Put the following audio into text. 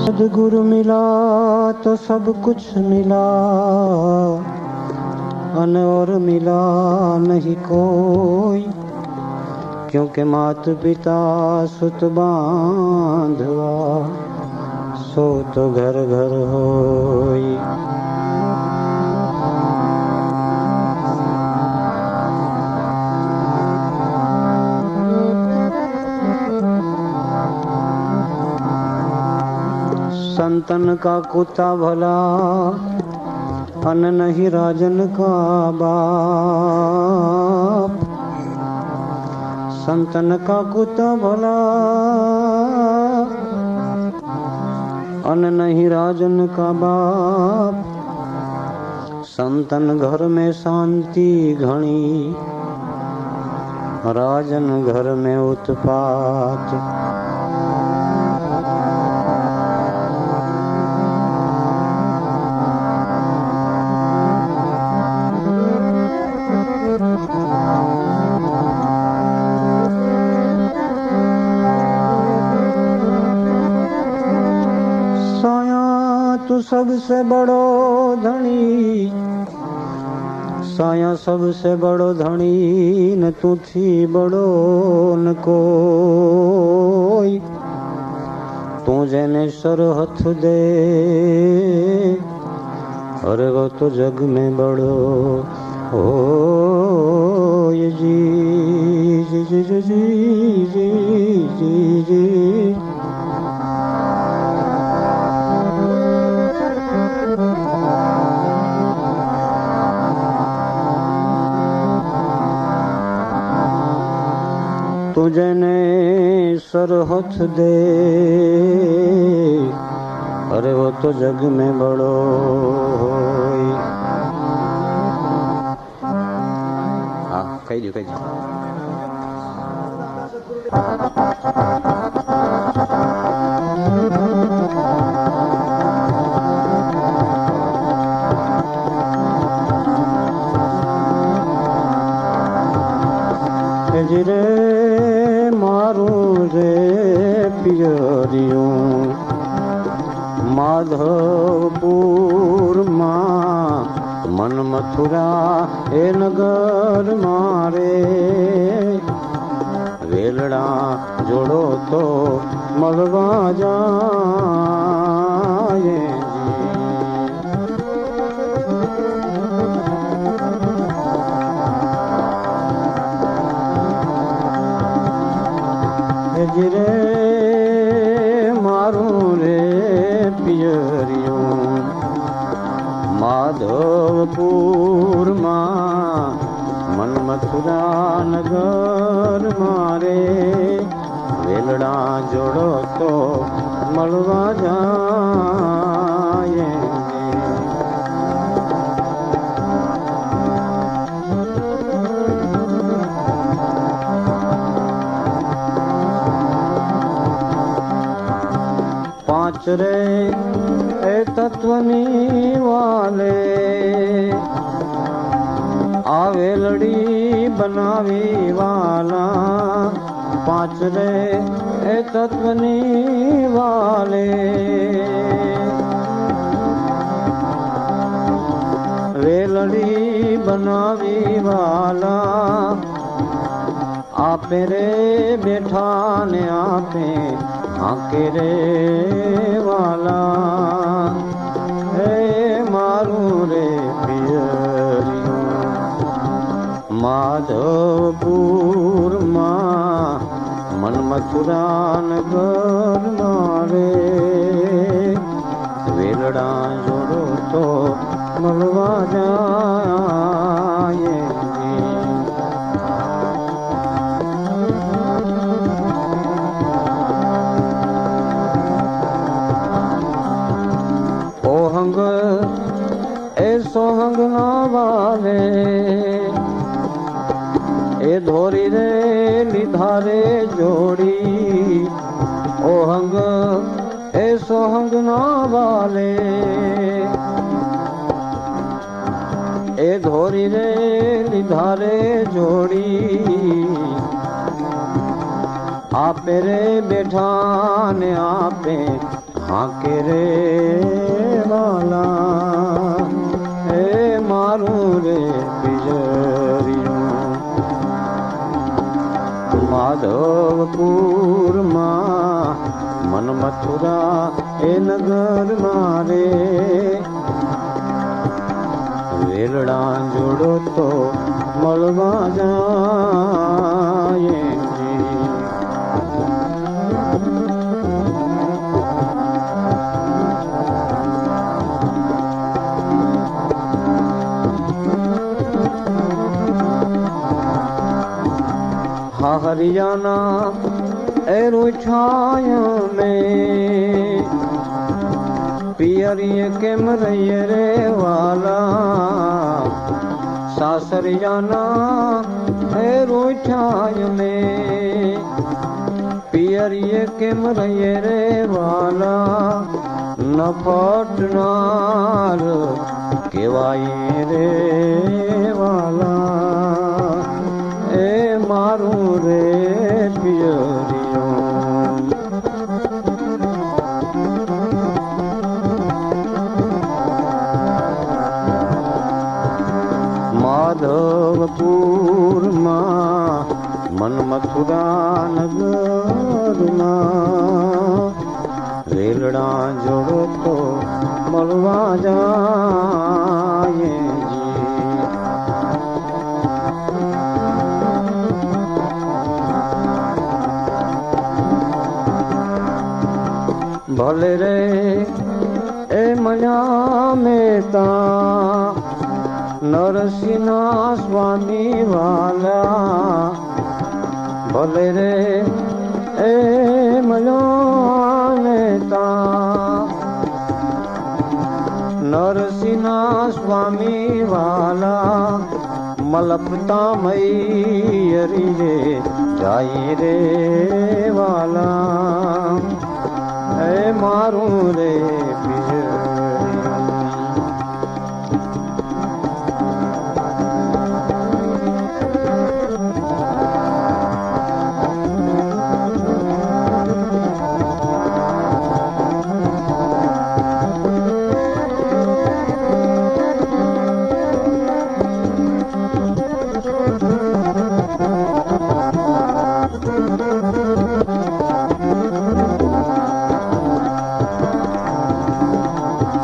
सदगुरु मिला तो सब कुछ मिला, और मिला नहीं कोई। क्योंकि मात पिता सुत बांधवा, सो तो घर घर होई। संतन का कुत्ता भला, अन नहीं राजन का बाप। संतन का कुत्ता भला, अन नहीं राजन का बाप। संतन घर में शांति घनी, राजन घर में उत्पात। तू सबसे बड़ो धनी, साया सबसे बड़ो धनी, न तू थी बड़ो न कोई। तू जेने सर हथ दे, अरे वो तो जग में बड़ो हो। ये जी जी जी जी जी जी जी जी। तुझने सर हथ दे, अरे वो तो जग में बड़ो होई। हाँ कही दो कही दो। रे मारू रे पियरियों, माधवपुर माँ मन मथुरा ए नगर मारे। वेलड़ा जोड़ो तो मलवा जाए। रे मारू रे पियरियों, माधवपुर माँ मन मथुरा नगर मारे। वेलड़ा जोड़ो तो मलवा जाए। पांच रे ए तत्वनी वाले, आवे लड़ी बनावी वाला। पांच रे ए तत्वनी वाले, वे लड़ी बनावी वाला। आपे रे बैठा ने आपे आके रे वाला। हे मारू रे पियरियों, माधवपुर माँ मन मथुरा नगर मारे। वेलड़ा जोड़ो तो मलवा जाए। ओहंग ए सोहंग ना वाले, ए धोरी रे लिधारे जोड़ी। ओहंग ए सोहंग ना वाले, ए धोरी रे लिधारे जोड़ी। आपे रे बैठा ने आपे हाके रे वाला ए मारू रे बिजरियों माधवपुर मां मन मथुरा ए नगर मारे वेलड़ा जोड़ो तो मलवा जाए हा हरियाणा एरो छाया में पियरिए के मरैये रे वाला सासर जाना एरो छाया में पियरिए के मरैये रे वाला न पटनार केवाई रे वाला ए मारू रे पियरियों माधवपुर मां मन मथुरा नगर मां रेलड़ा जोड़ो तो मलवा जाए भले रे ए मया में ता नरसिंह स्वामी वाला भले रे ए मया में ता नरसिंह स्वामी वाला मलपता मैयरी रे जाई रे वाला ए मारू रे पिजरियों